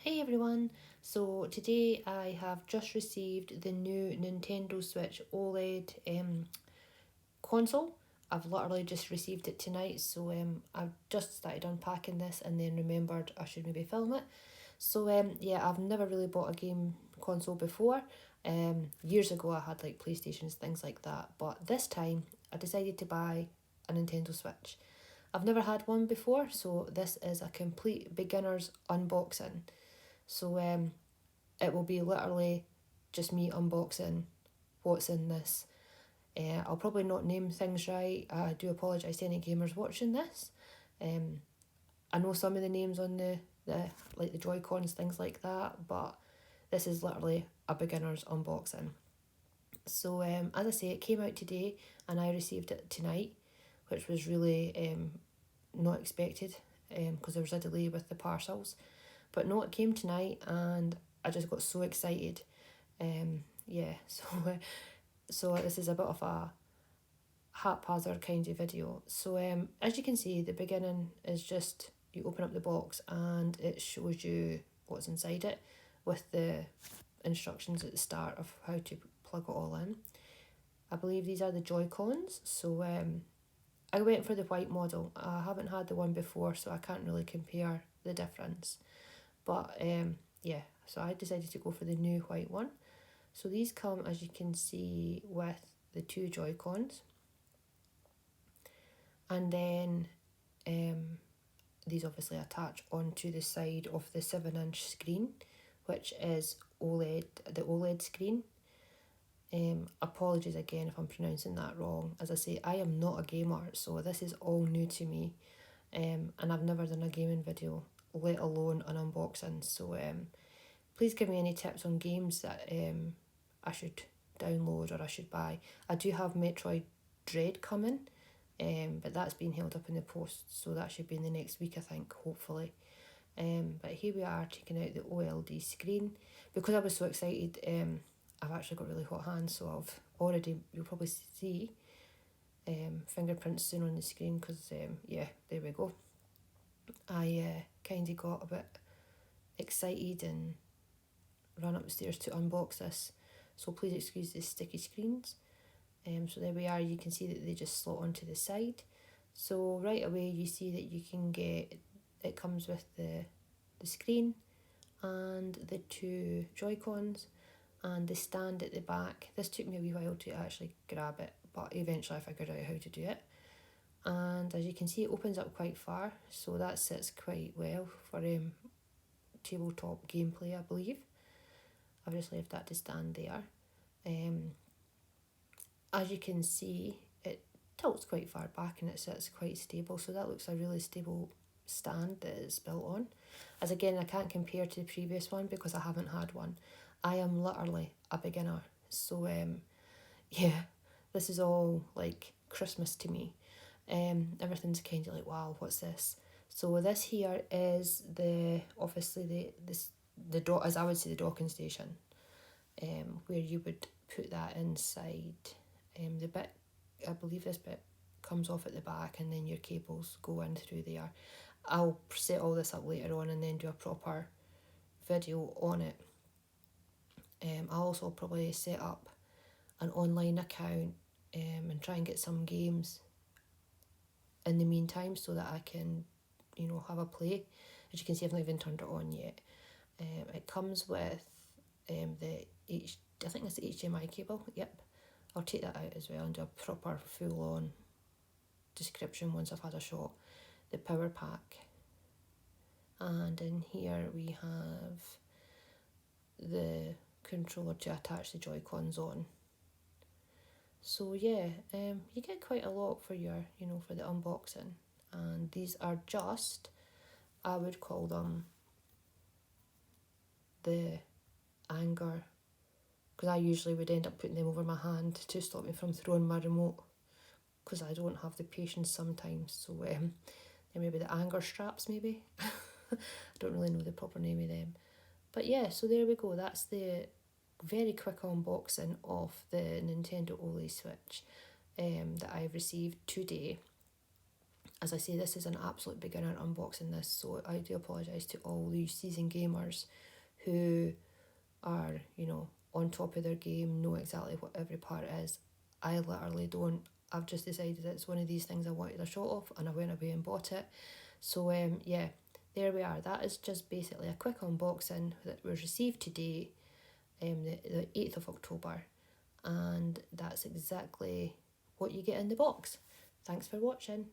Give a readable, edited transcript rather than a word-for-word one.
Hey everyone, so today I have just received the new Nintendo Switch OLED console. I've literally just received it tonight, so I've just started unpacking this and then remembered I should maybe film it. So yeah, I've never really bought a game console before. Years ago I had like PlayStations, things like that, but this time I decided to buy a Nintendo Switch. I've never had one before, so this is a complete beginner's unboxing. So it will be literally just me unboxing what's in this. I'll probably not name things right. I do apologise to any gamers watching this. Um, I know some of the names on the like the Joy Cons, things like that, but this is literally a beginner's unboxing. So as I say, it came out today and I received it tonight, which was really not expected because there was a delay with the parcels. But no, it came tonight and I just got so excited. Yeah, so this is a bit of a haphazard kind of video. So as you can see, the beginning is just you open up the box and it shows you what's inside it with the instructions at the start of how to plug it all in. I believe these are the Joy-Cons, so I went for the white model. I haven't had the one before, so I can't really compare the difference. But yeah, so I decided to go for the new white one. So these come, as you can see, with the two Joy-Cons. And then these obviously attach onto the side of the 7-inch screen, which is OLED, the OLED screen. Apologies again if I'm pronouncing that wrong. As I say, I am not a gamer, so this is all new to me. And I've never done a gaming video, let alone an unboxing. So please give me any tips on games that I should download or I should buy. I do have Metroid Dread coming, but that's been held up in the post, so that should be in the next week, I think, hopefully. But here we are taking out the OLED screen. Because I was so excited, I've actually got really hot hands, so I've already, you'll probably see fingerprints soon on the screen because, yeah, there we go. I kind of got a bit excited and ran upstairs to unbox this, so please excuse the sticky screens. So there we are, you can see that they just slot onto the side. So right away you see that you can get, it comes with the screen and the two Joy-Cons and the stand at the back. This took me a wee while to actually grab it, but eventually I figured out how to do it. And as you can see, it opens up quite far, so that sits quite well for tabletop gameplay, I believe. I've just left that to stand there. As you can see, it tilts quite far back and it sits quite stable, so that looks a really stable stand that it's built on. As again, I can't compare to the previous one because I haven't had one. I am literally a beginner, so yeah, this is all like Christmas to me. Everything's kind of like, wow, what's this? So this here is obviously the dock, as I would say, the docking station, where you would put that inside. The bit, I believe this bit comes off at the back and then your cables go in through there. I'll set all this up later on and then do a proper video on it. I'll also probably set up an online account and try and get some games in the meantime so that I can, have a play. As you can see, I've not even turned it on yet. It comes with I think it's the HDMI cable, yep. I'll take that out as well and do a proper full-on description once I've had a shot. The power pack. And in here we have the controller to attach the Joy-Cons on. So yeah, you get quite a lot for your, for the unboxing. And these are just, I would call them the anger, because I usually would end up putting them over my hand to stop me from throwing my remote, because I don't have the patience sometimes. So they're maybe the anger straps, maybe. I don't really know the proper name of them. But yeah, so there we go. That's the very quick unboxing of the Nintendo OLED Switch that I've received today. as I say, this is an absolute beginner unboxing this, so I do apologise to all you seasoned gamers who are, on top of their game, know exactly what every part is. I literally don't. I've just decided it's one of these things I wanted a shot of, and I went away and bought it. So yeah, there we are. That is just basically a quick unboxing that was received today, the 8th of October, and that's exactly what you get in the box. Thanks for watching.